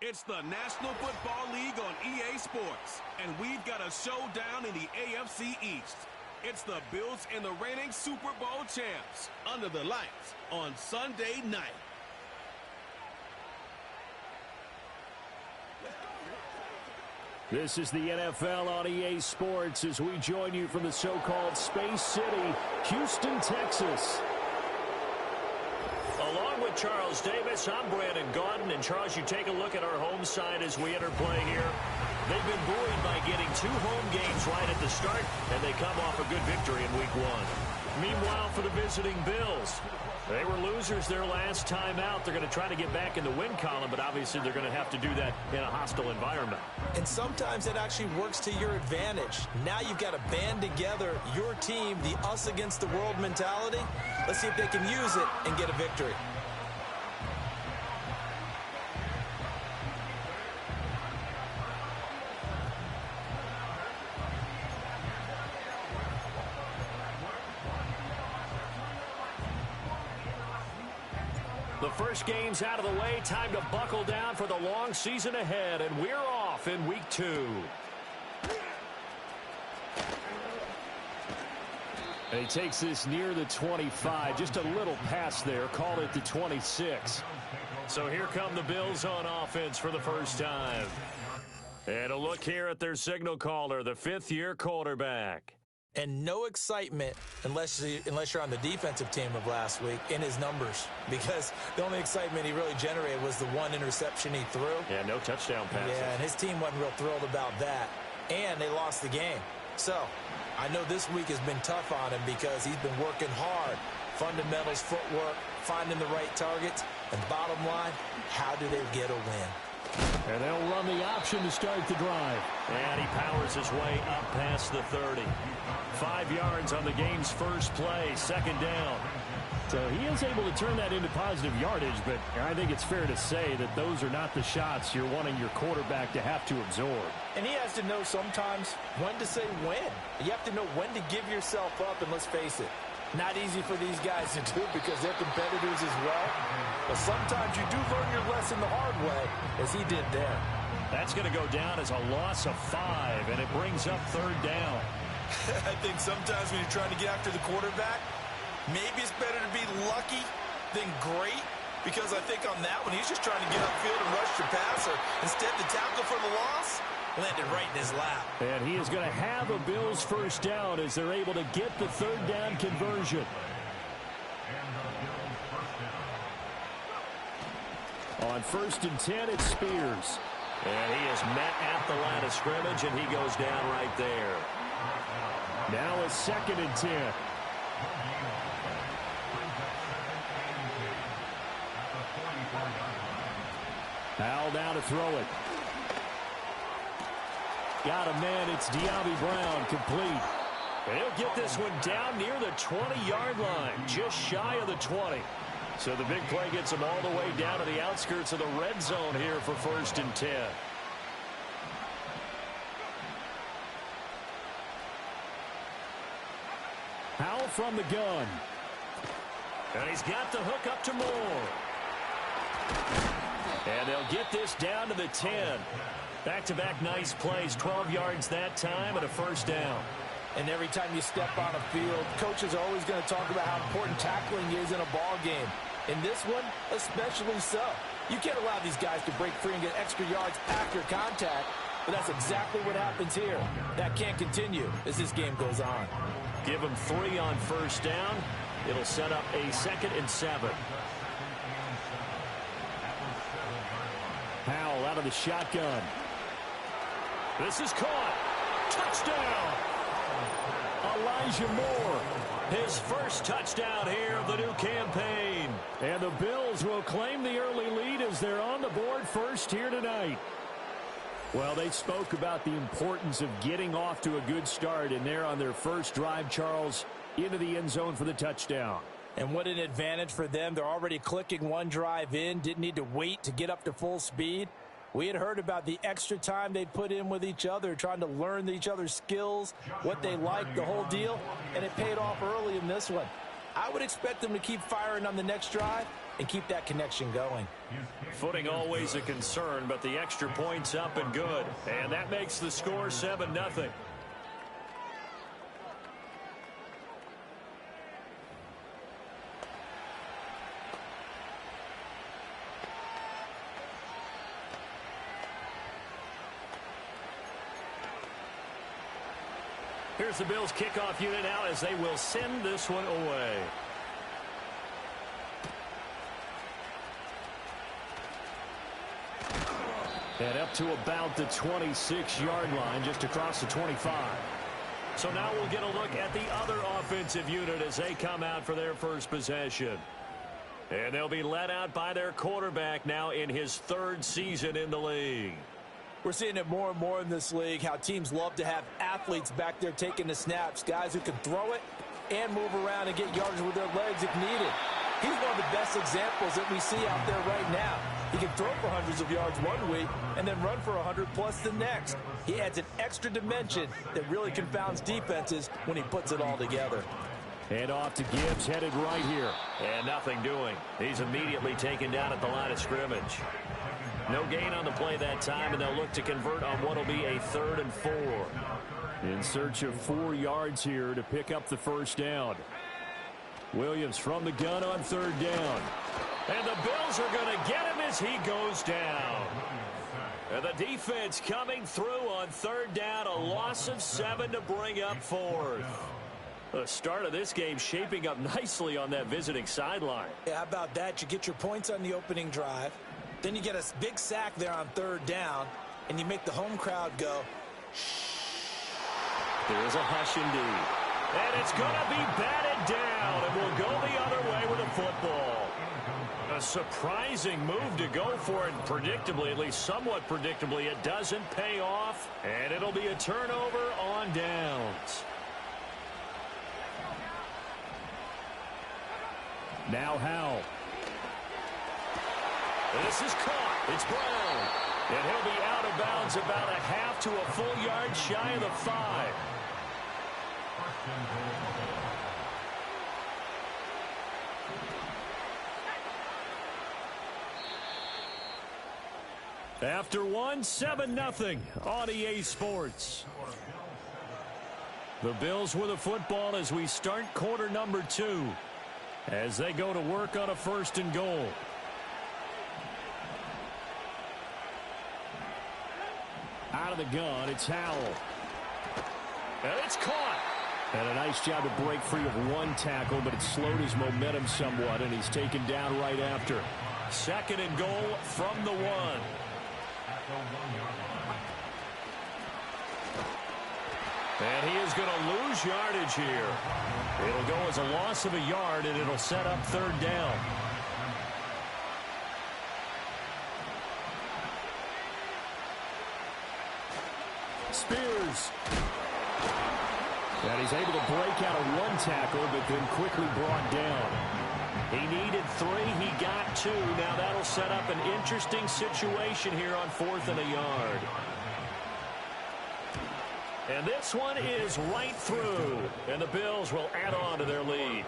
It's the National Football League on EA Sports, and we've got a showdown in the AFC East. It's the Bills and the reigning Super Bowl champs under the lights on Sunday night. This is the NFL on EA Sports as we join you from the so-called Space City, Houston, Texas. Along with Charles Davis, I'm Brandon Gaudin. And Charles, you take a look at our home side as we enter play here. They've been buoyed by getting 2 home games right at the start, and they come off a good victory in Week 1. Meanwhile, for the visiting Bills, they were losers their last time out. They're going to try to get back in the win column, but obviously they're going to have to do that in a hostile environment. And sometimes it actually works to your advantage. Now you've got to band together your team, the us against the world mentality. Let's see if they can use it and get a victory. The first game's out of the way. Time to buckle down for the long season ahead, and we're off in Week 2. And he takes this near the 25. Just a little pass there. Call it the 26. So here come the Bills on offense for the first time. And a look here at their signal caller, the 5th-year quarterback. And no excitement unless you're on the defensive team of last week in his numbers, because the only excitement he really generated was the 1 interception he threw. Yeah, no touchdown passes. Yeah, and his team wasn't real thrilled about that, and they lost the game. So I know this week has been tough on him because he's been working hard. Fundamentals, footwork, finding the right targets, and bottom line, how do they get a win? And they'll run the option to start the drive. And he powers his way up past the 30. 5 yards on the game's first play, 2nd down. So he is able to turn that into positive yardage, but I think it's fair to say that those are not the shots you're wanting your quarterback to have to absorb. And he has to know sometimes when to say when. You have to know when to give yourself up, and let's face it, not easy for these guys to do because they're competitors as well. But sometimes you do learn your lesson the hard way, as he did there. That's going to go down as a loss of 5, and it brings up 3rd down. I think sometimes when you're trying to get after the quarterback, maybe it's better to be lucky than great, because I think on that one, he's just trying to get upfield and rush your passer. Instead, the tackle for the loss landed right in his lap. And he is going to have a Bills first down as they're able to get the 3rd down conversion. On 1st and 10, it's Spears. And he is met at the line of scrimmage, and he goes down right there. Now a 2nd and 10. Powell down to throw it. Got a man, it's De'Ami Brown, complete. He'll get this one down near the 20-yard line, just shy of the 20. So the big play gets him all the way down to the outskirts of the red zone here for 1st and 10. Powell from the gun. And he's got the hook up to Moore. And they'll get this down to the 10. Back-to-back nice plays, 12 yards that time and a 1st down. And every time you step on a field, coaches are always going to talk about how important tackling is in a ball game. In this one, especially so. You can't allow these guys to break free and get extra yards after contact, but that's exactly what happens here. That can't continue as this game goes on. Give them 3 on 1st down. It'll set up a 2nd and 7. Powell out of the shotgun. This is caught. Touchdown. Elijah Moore. His first touchdown here of the new campaign. And the Bills will claim the early lead as they're on the board first here tonight. Well, they spoke about the importance of getting off to a good start, and they're on their first drive, Charles, into the end zone for the touchdown. And what an advantage for them. They're already clicking one drive in, didn't need to wait to get up to full speed. We had heard about the extra time they put in with each other, trying to learn each other's skills, what they like, the whole deal, and it paid off early in this one. I would expect them to keep firing on the next drive and keep that connection going. Footing always a concern, but the extra point's up and good. And that makes the score 7-0. Here's the Bills kickoff unit now as they will send this one away. And up to about the 26-yard line, just across the 25. So now we'll get a look at the other offensive unit as they come out for their first possession. And they'll be led out by their quarterback now in his third season in the league. We're seeing it more and more in this league, how teams love to have athletes back there taking the snaps, guys who can throw it and move around and get yardage with their legs if needed. He's one of the best examples that we see out there right now. He can throw for hundreds of yards one week and then run for 100+ the next. He adds an extra dimension that really confounds defenses when he puts it all together. And off to Gibbs, headed right here. And nothing doing. He's immediately taken down at the line of scrimmage. No gain on the play that time, and they'll look to convert on what will be a 3rd and 4. In search of 4 yards here to pick up the first down. Williams from the gun on 3rd down. And the Bills are going to get him as he goes down. And the defense coming through on 3rd down, a loss of 7 to bring up 4th. The start of this game shaping up nicely on that visiting sideline. Yeah, how about that? You get your points on the opening drive. Then you get a big sack there on 3rd down, and you make the home crowd go, shh. There is a hush indeed. And it's going to be batted down, and we'll go the other way with a football. A surprising move to go for it, predictably, at least somewhat predictably. It doesn't pay off, and it'll be a turnover on downs. Now Howell. This is caught. It's Brown. And he'll be out of bounds about a half to a full yard shy of the 5. After 7-0 on EA Sports. The Bills with the football as we start quarter number 2. As they go to work on a 1st and goal. Out of the gun, it's Howell. And it's caught. And a nice job to break free of one tackle, but it slowed his momentum somewhat, and he's taken down right after. 2nd and goal from the 1. And he is going to lose yardage here. It'll go as a loss of a yard, and it'll set up 3rd down. Spears. And he's able to break out of one tackle, but then quickly brought down. He needed 3. He got 2. Now that'll set up an interesting situation here on 4th and a yard. And this one is right through. And the Bills will add on to their lead.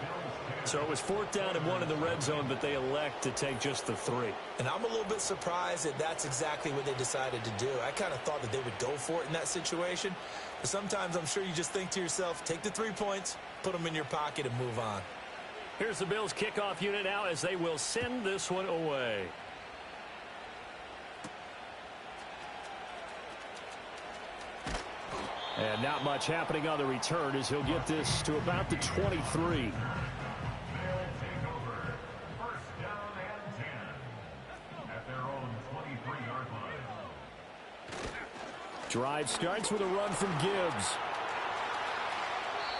So it was 4th down and 1 in the red zone, but they elect to take just the 3. And I'm a little bit surprised that that's exactly what they decided to do. I kind of thought that they would go for it in that situation. But sometimes I'm sure you just think to yourself, take the 3 points, put them in your pocket, and move on. Here's the Bills kickoff unit now as they will send this one away. And not much happening on the return as he'll get this to about the 23. Drive starts with a run from Gibbs.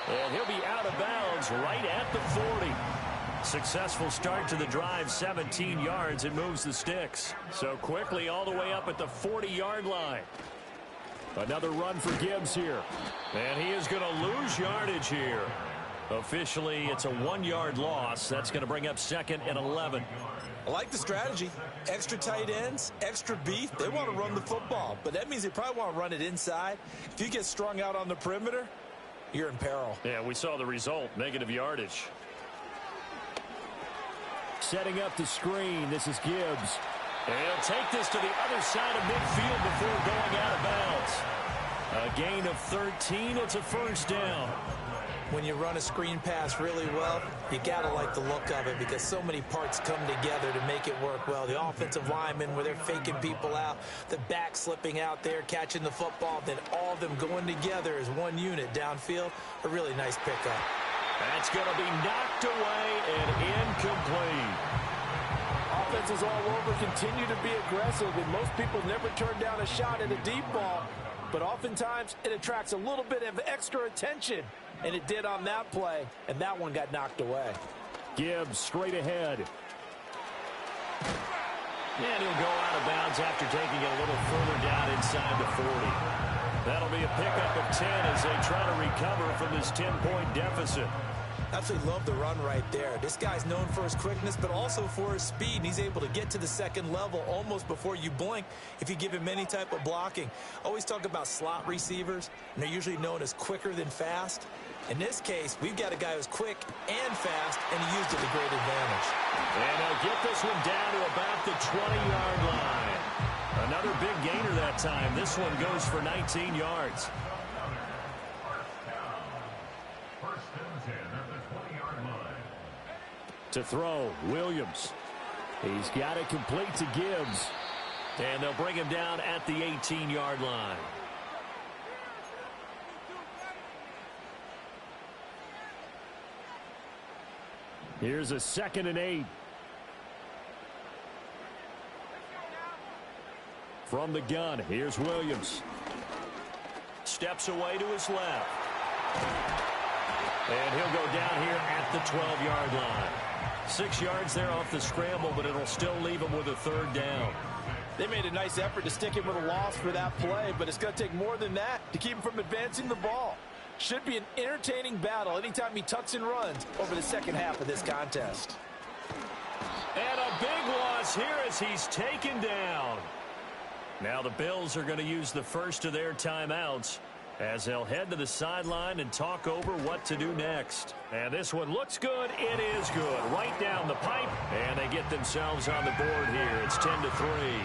And he'll be out of bounds right at the 40. Successful start to the drive, 17 yards, and moves the sticks. So quickly all the way up at the 40-yard line. Another run for Gibbs here. And he is going to lose yardage here. Officially, it's a 1-yard loss. That's going to bring up 2nd and 11. I like the strategy. Extra tight ends, extra beef. They want to run the football, but that means they probably want to run it inside. If you get strung out on the perimeter, you're in peril. Yeah, we saw the result, negative yardage. setting up the screen. This is Gibbs. And he'll take this to the other side of midfield before going out of bounds. A gain of 13. It's a first down. When you run a screen pass really well, you got to like the look of it because so many parts come together to make it work well. The offensive linemen, where they're faking people out, the back slipping out there, catching the football, then all of them going together as one unit downfield. A really nice pickup. That's going to be knocked away and incomplete. Offenses all over continue to be aggressive, and most people never turn down a shot at a deep ball. But oftentimes, it attracts a little bit of extra attention. And it did on that play, and that one got knocked away. Gibbs straight ahead. And he'll go out of bounds after taking it a little further down inside the 40. That'll be a pickup of 10 as they try to recover from this 10-point deficit. Absolutely love the run right there. This guy's known for his quickness, but also for his speed. And he's able to get to the second level almost before you blink if you give him any type of blocking. Always talk about slot receivers, and they're usually known as quicker than fast. In this case, we've got a guy who's quick and fast, and he used it to great advantage. And they'll get this one down to about the 20-yard line. Another big gainer that time. This one goes for 19 yards. To throw, Williams. He's got it complete to Gibbs. And they'll bring him down at the 18-yard line. Here's a 2nd and 8. From the gun, here's Williams. Steps away to his left. And he'll go down here at the 12-yard line. 6 yards there off the scramble, but it'll still leave him with a 3rd down. They made a nice effort to stick him with a loss for that play, but it's going to take more than that to keep him from advancing the ball. Should be an entertaining battle anytime he tucks and runs over the second half of this contest. And a big loss here as he's taken down. Now the Bills are going to use the first of their timeouts as they'll head to the sideline and talk over what to do next. And this one looks good. It is good. Right down the pipe. And they get themselves on the board here. It's 10-3.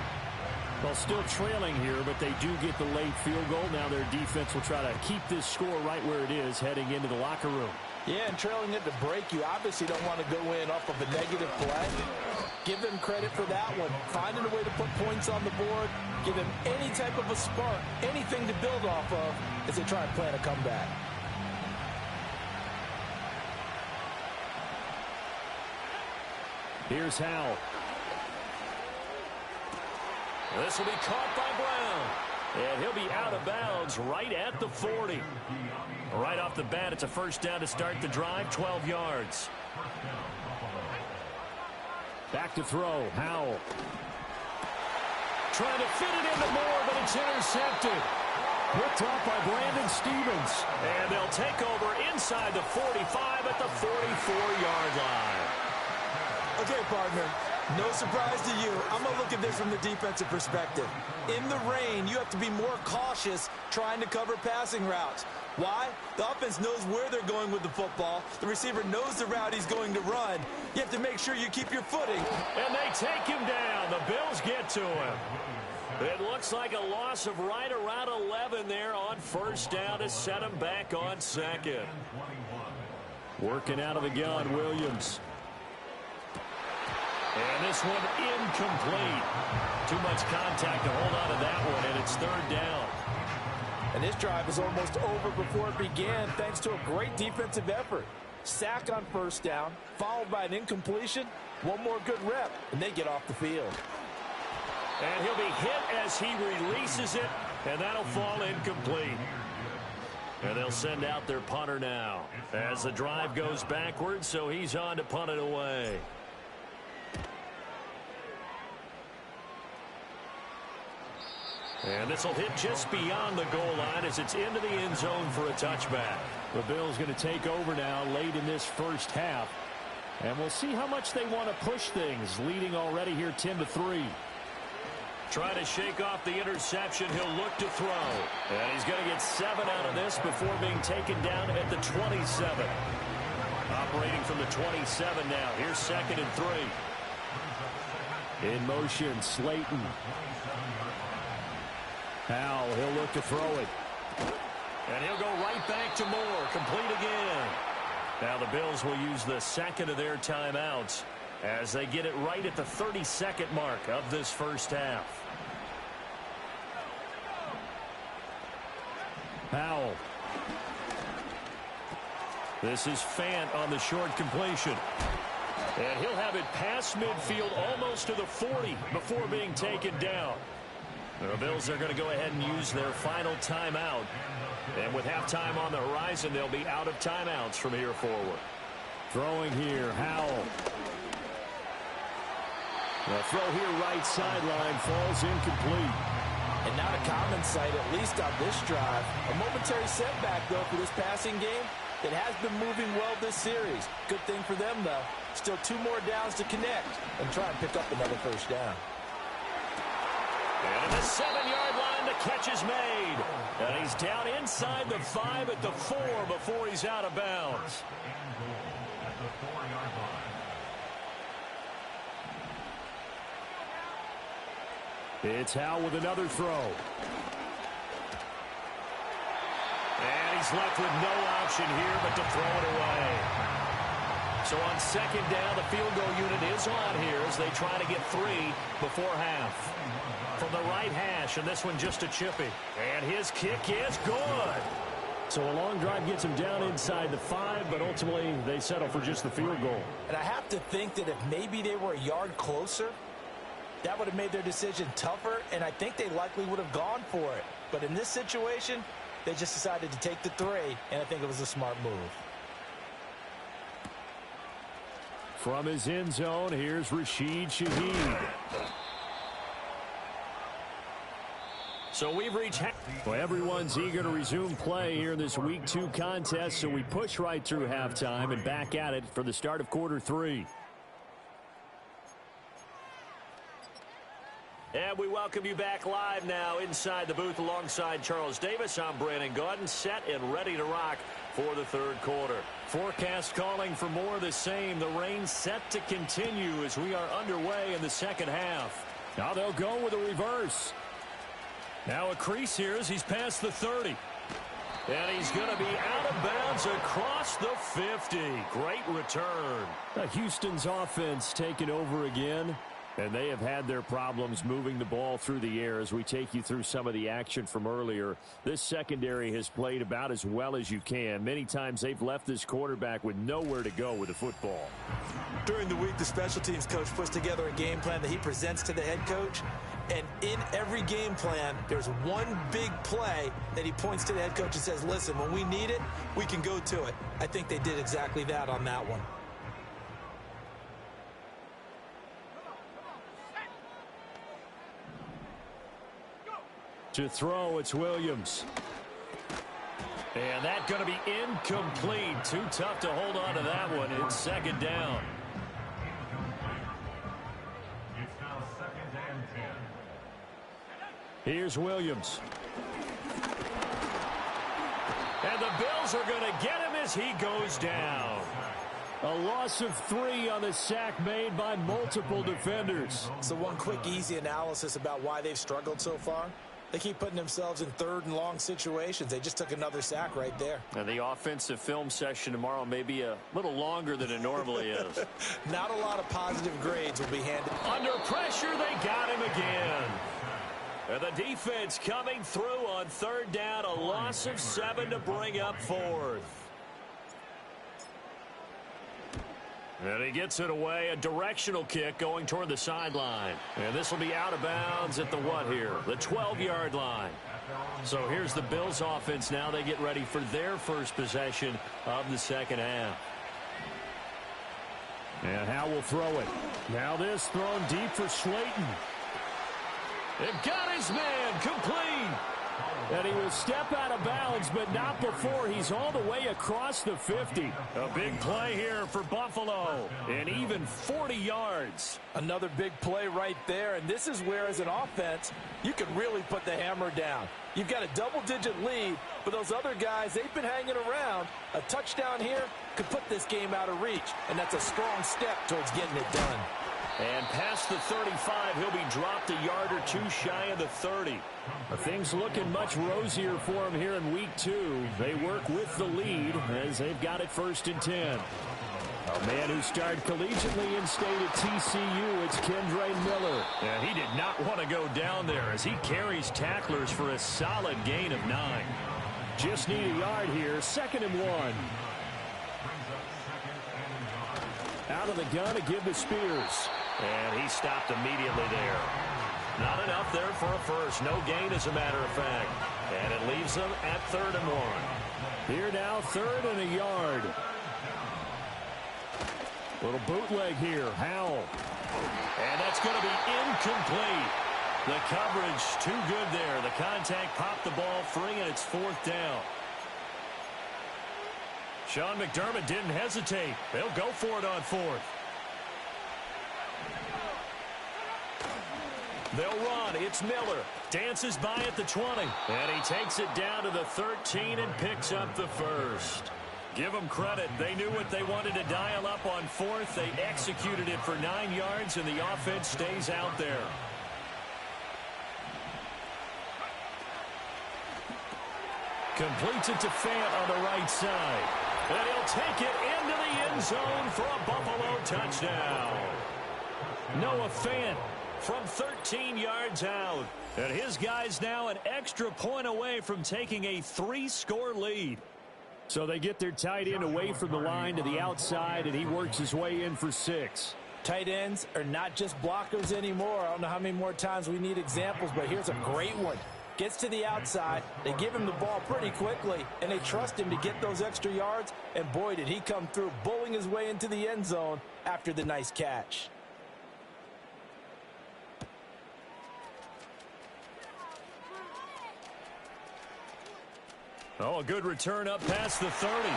Well, still trailing here, but they do get the late field goal. Now their defense will try to keep this score right where it is heading into the locker room. Yeah, and trailing at the break, you obviously don't want to go in off of a negative play. Give them credit for that one. Finding a way to put points on the board. Give them any type of a spark, anything to build off of as they try and plan a comeback. Here's Howell. This will be caught by Brown. And he'll be out of bounds right at the 40. Right off the bat, it's a first down to start the drive, 12 yards. Back to throw, Howell. Trying to fit it into Moore, but it's intercepted. Picked off by Brandon Stevens. And they'll take over inside the 45 at the 44-yard line. Okay, partner, no surprise to you. I'm going to look at this from the defensive perspective. In the rain, you have to be more cautious trying to cover passing routes. Why? The offense knows where they're going with the football. The receiver knows the route he's going to run. You have to make sure you keep your footing. And they take him down. The Bills get to him. It looks like a loss of right around 11 there on first down to set him back on second. Working out of the gun, Williams. And this one incomplete. Too much contact to hold on to that one, and it's 3rd down. And this drive is almost over before it began thanks to a great defensive effort. Sack on first down, followed by an incompletion. One more good rep, and they get off the field. And he'll be hit as he releases it, and that'll fall incomplete. And they'll send out their punter now as the drive goes backwards, so he's on to punt it away. And this will hit just beyond the goal line as it's into the end zone for a touchback. The Bills going to take over now late in this first half. And we'll see how much they want to push things, leading already here 10-3. Trying to shake off the interception. He'll look to throw. And he's going to get 7 out of this before being taken down at the 27. Operating from the 27 now. Here's 2nd and 3. In motion, Slayton. Howell, he'll look to throw it. And he'll go right back to Moore. Complete again. Now the Bills will use the second of their timeouts as they get it right at the 30-second mark of this first half. Howell. This is Fant on the short completion. And he'll have it past midfield almost to the 40 before being taken down. The Bills are going to go ahead and use their final timeout. And with halftime on the horizon, they'll be out of timeouts from here forward. Throwing here, Howell. The throw here right sideline falls incomplete. And not a common sight, at least on this drive. A momentary setback, though, for this passing game. It has been moving well this series. Good thing for them, though. Still 2 more downs to connect and try and pick up another first down. And the 7-yard line, the catch is made. And he's down inside the 5 at the 4 before he's out of bounds. It's Howell with another throw. And he's left with no option here but to throw it away. So on second down, the field goal unit is on here as they try to get 3 before half. From the right hash, and this one just a chippy. And his kick is good. So a long drive gets him down inside the 5, but ultimately they settle for just the field goal. And I have to think that if maybe they were a yard closer, that would have made their decision tougher, and I think they likely would have gone for it. But in this situation, they just decided to take the 3, and I think it was a smart move. From his end zone, here's Rashid Shaheed. So we've reached well, everyone's eager to resume play here in this Week 2 contest, so we push right through halftime and back at it for the start of quarter 3. And we welcome you back live now inside the booth alongside Charles Davis. I'm Brandon Gaudin, set and ready to rock for the third quarter. Forecast calling for more of the same. The rain set to continue as we are underway in the second half. Now they'll go with a reverse. Now a crease here as he's past the 30. And he's going to be out of bounds across the 50. Great return. Houston's offense taking over again. And they have had their problems moving the ball through the air as we take you through some of the action from earlier. This secondary has played about as well as you can. Many times they've left this quarterback with nowhere to go with the football. During the week, the special teams coach puts together a game plan that he presents to the head coach. And in every game plan, there's one big play that he points to the head coach and says, listen, when we need it, we can go to it. I think they did exactly that on that one. To throw, it's Williams. And that's going to be incomplete. Too tough to hold on to that one. It's second down. It's now 2nd and 10. Here's Williams. And the Bills are going to get him as he goes down. A loss of 3 on the sack made by multiple defenders. So one quick, easy analysis about why they've struggled so far. They keep putting themselves in 3rd and long situations. They just took another sack right there. And the offensive film session tomorrow may be a little longer than it normally is. Not a lot of positive grades will be handed. Under pressure, they got him again. And the defense coming through on 3rd down. A loss of 7 to bring up 4th. And he gets it away, a directional kick going toward the sideline. And this will be out of bounds at the what here? The 12-yard line. So here's the Bills offense now. They get ready for their first possession of the second half. And Howell will throw it. Now this thrown deep for Slayton. It got his man complete. And he will step out of bounds, but not before he's all the way across the 50. A big play here for Buffalo. And even 40 yards. Another big play right there. And this is where, as an offense, you can really put the hammer down. You've got a double-digit lead, but those other guys, they've been hanging around. A touchdown here could put this game out of reach. And that's a strong step towards getting it done. And past the 35, he'll be dropped a yard or two shy of the 30. Things looking much rosier for him here in week 2. They work with the lead as they've got it 1st and 10. A man who starred collegiately in state at TCU, it's Kendre Miller. Yeah, he did not want to go down there as he carries tacklers for a solid gain of 9. Just need a yard here, 2nd and 1. Out of the gun to give to Spears. And he stopped immediately there. Not enough there for a first. No gain, as a matter of fact. And it leaves them at 3rd and 1. Here now, 3rd and a yard. Little bootleg here. Howell. And that's going to be incomplete. The coverage too good there. The contact popped the ball free, and it's 4th down. Sean McDermott didn't hesitate. They'll go for it on 4th. They'll run. It's Miller. Dances by at the 20. And he takes it down to the 13 and picks up the first. Give them credit. They knew what they wanted to dial up on 4th. They executed it for 9 yards, and the offense stays out there. Completes it to Fant on the right side. And he'll take it into the end zone for a Buffalo touchdown. Noah Fant from 13 yards out. And his guys now an extra point away from taking a 3-score lead. So they get their tight end away from the line to the outside, and he works his way in for 6. Tight ends are not just blockers anymore. I don't know how many more times we need examples, but here's a great one. Gets to the outside, they give him the ball pretty quickly, and they trust him to get those extra yards, and boy, did he come through, bowling his way into the end zone after the nice catch. Oh, a good return up past the 30.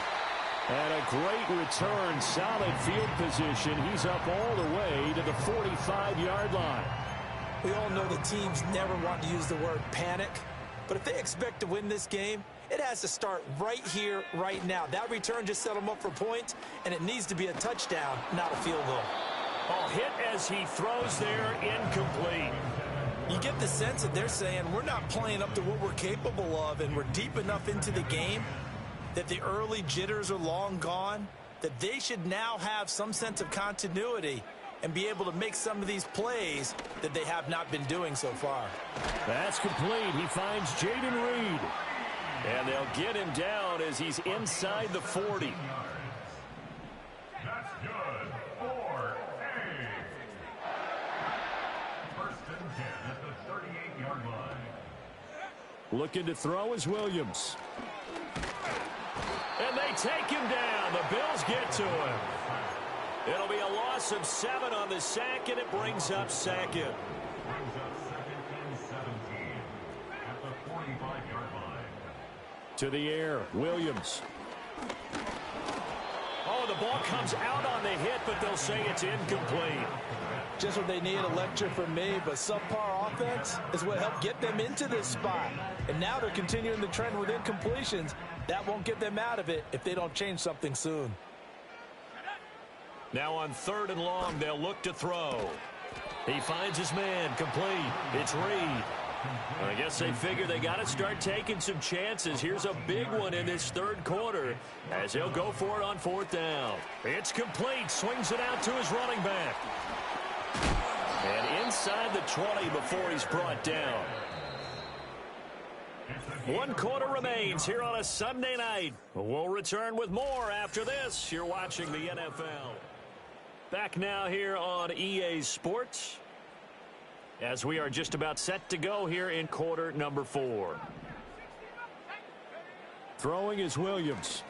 And a great return, solid field position. He's up all the way to the 45-yard line. We all know the teams never want to use the word panic, but if they expect to win this game, it has to start right here, right now. That return just set them up for points, and it needs to be a touchdown, not a field goal. Oh, hit as he throws there, incomplete. You get the sense that they're saying we're not playing up to what we're capable of, and we're deep enough into the game that the early jitters are long gone, that they should now have some sense of continuity and be able to make some of these plays that they have not been doing so far. That's complete. He finds Jaden Reed. And they'll get him down as he's inside the 40. That's good. 4-8. 1st and 10 at the 38-yard line. Looking to throw is Williams. And they take him down. The Bills get to him. It'll be a loss of 7 on the sack, and it brings up 2nd. Brings up 2nd and 17 at the 45-yard line. To the air, Williams. Oh, the ball comes out on the hit, but they'll say it's incomplete. Just what they need, a lecture from me, but subpar offense is what helped get them into this spot. And now they're continuing the trend with incompletions. That won't get them out of it if they don't change something soon. Now on 3rd and long, they'll look to throw. He finds his man, complete. It's Reed. I guess they figure they got to start taking some chances. Here's a big one in this 3rd quarter as he'll go for it on 4th down. It's complete. Swings it out to his running back. And inside the 20 before he's brought down. 1 quarter remains here on a Sunday night. We'll return with more after this. You're watching the NFL. Back now here on EA Sports as we are just about set to go here in quarter number 4. Throwing is Williams.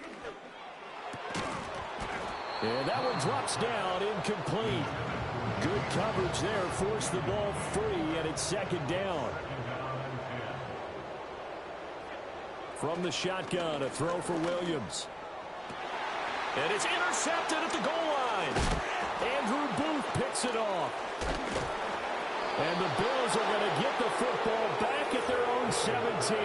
And that one drops down, incomplete. Good coverage there, forced the ball free, and it's 2nd down. From the shotgun, a throw for Williams. And it's intercepted at the goal line. Andrew Booth picks it off. And the Bills are going to get the football back at their own 17.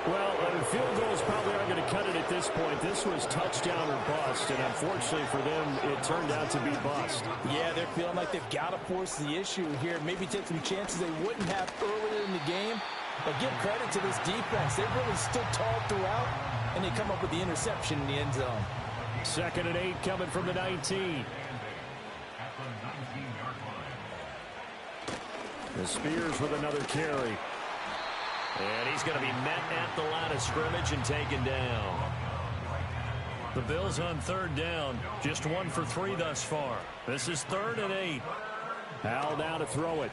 Well, field goals probably aren't going to cut it at this point. This was touchdown or bust, and unfortunately for them, it turned out to be bust. Yeah, they're feeling like they've got to force the issue here. Maybe take some chances they wouldn't have earlier in the game. But give credit to this defense. They've really stood tall throughout, and they come up with the interception in the end zone. 2nd and 8 coming from the 19. The Spears with another carry. And he's going to be met at the line of scrimmage and taken down. The Bills on 3rd down. Just 1 for 3 thus far. This is 3rd and 8. Howell now to throw it.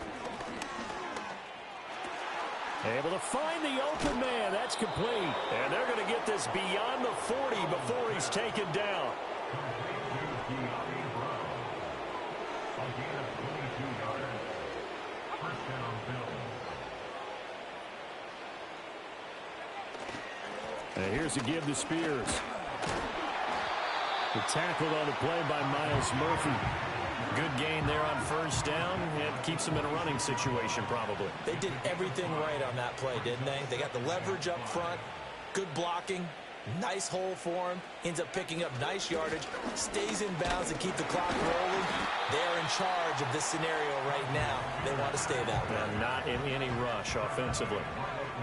Able to find the open man. That's complete. And they're going to get this beyond the 40 before he's taken down. And here's a give to Spears. The tackle on the play by Miles Murphy. Good gain there on 1st down. It keeps them in a running situation probably. They did everything right on that play, didn't they? They got the leverage up front, good blocking, nice hole for him, ends up picking up nice yardage, stays in bounds to keep the clock rolling. They're in charge of this scenario right now. They want to stay that way. And not in any rush offensively.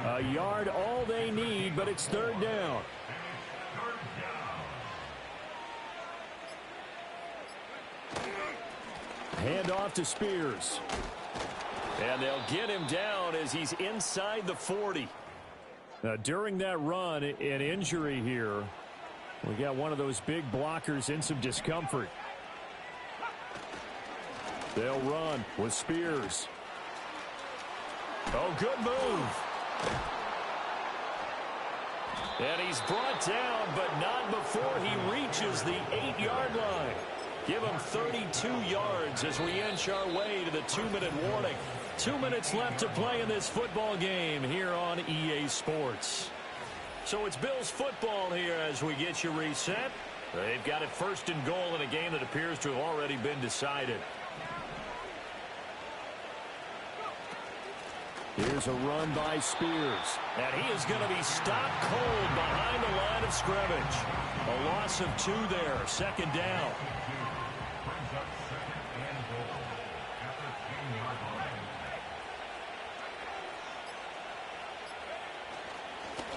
A yard all they need, but it's 3rd down. Hand off to Spears. And they'll get him down as he's inside the 40. Now, during that run, an injury here. We got one of those big blockers in some discomfort. They'll run with Spears. Oh, good move. And he's brought down, but not before he reaches the 8-yard line. Give him 32 yards as we inch our way to the 2-minute warning. 2 minutes left to play in this football game here on EA Sports. So it's Bills football here as we get you reset. They've got it 1st and goal in a game that appears to have already been decided. Here's a run by Spears. And he is going to be stopped cold behind the line of scrimmage. A loss of 2 there. 2nd down.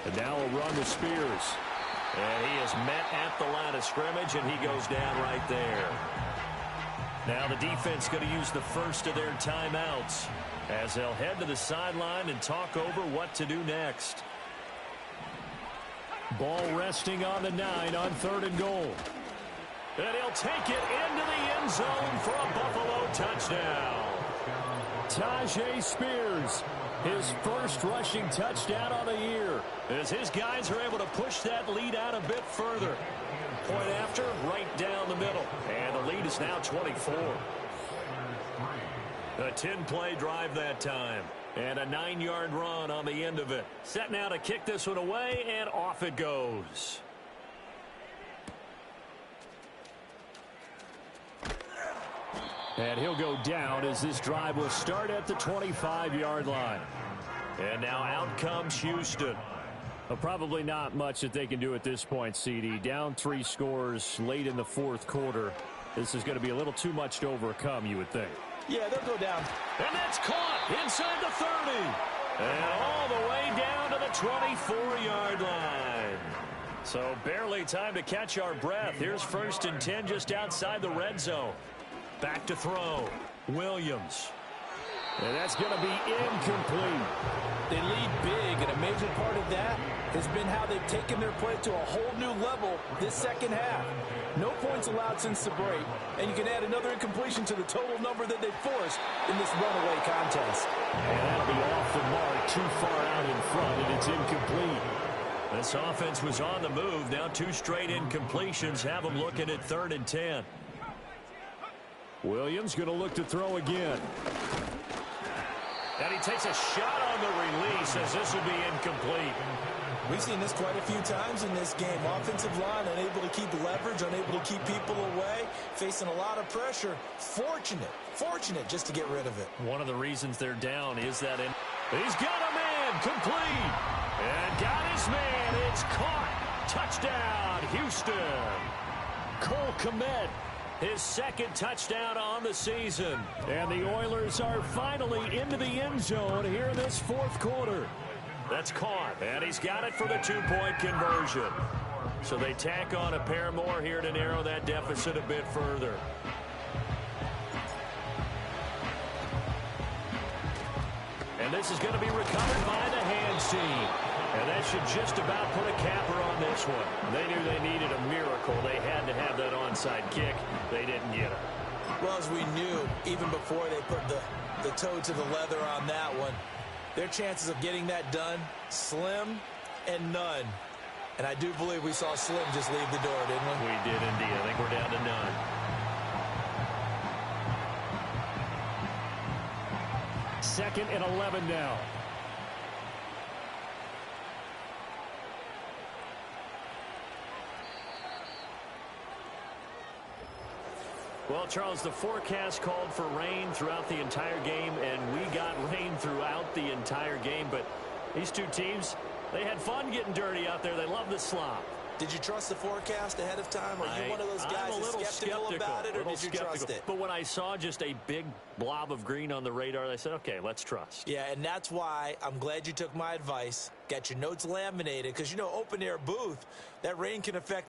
And now a run to Spears. And he is met at the line of scrimmage, and he goes down right there. Now the defense going to use the first of their timeouts as they'll head to the sideline and talk over what to do next. Ball resting on the 9 on 3rd and goal. And he'll take it into the end zone for a Buffalo touchdown. Tajay Spears, his first rushing touchdown on the year, as his guys are able to push that lead out a bit further. Point after, right down the middle. And the lead is now 24. A 10-play drive that time. And a 9-yard run on the end of it. Set now to kick this one away, and off it goes. And he'll go down as this drive will start at the 25-yard line. And now out comes Houston. Well, probably not much that they can do at this point, CD. Down 3 scores late in the 4th quarter. This is going to be a little too much to overcome, you would think. Yeah, they'll go down. And that's caught inside the 30. And all the way down to the 24-yard line. So barely time to catch our breath. Here's 1st and 10 just outside the red zone. Back to throw. Williams. And that's going to be incomplete. They lead big, and a major part of that has been how they've taken their play to a whole new level this second half. No points allowed since the break, and you can add another incompletion to the total number that they've forced in this runaway contest. And that'll be off the mark, too far out in front, and it's incomplete. This offense was on the move. Now 2 straight incompletions have them looking at 3rd and 10. Williams going to look to throw again. And he takes a shot on the release as this will be incomplete. We've seen this quite a few times in this game. Offensive line unable to keep leverage, unable to keep people away, facing a lot of pressure. Fortunate just to get rid of it. One of the reasons they're down is that he's got a man complete. And got his man. It's caught. Touchdown, Houston. Cole Kmet, his second touchdown on the season. And the Oilers are finally into the end zone here in this fourth quarter. That's caught, and he's got it for the two-point conversion. So they tack on a pair more here to narrow that deficit a bit further. And this is going to be recovered by the hands team. And that should just about put a capper on this one. They knew they needed a miracle. They had to have that onside kick. They didn't get it. Well, as we knew, even before they put the toe to the leather on that one, their chances of getting that done, slim and none. And I do believe we saw Slim just leave the door, didn't we? We did indeed. I think we're down to none. Second and 11 now. Well, Charles, the forecast called for rain throughout the entire game, and we got rain throughout the entire game. But these two teams, they had fun getting dirty out there. They love the slop. Did you trust the forecast ahead of time? Are you one of those guys that's skeptical about it, or did you trust it? But when I saw just a big blob of green on the radar, I said, okay, let's trust. Yeah, and that's why I'm glad you took my advice. Got your notes laminated, because, you know, open-air booth, that rain can affect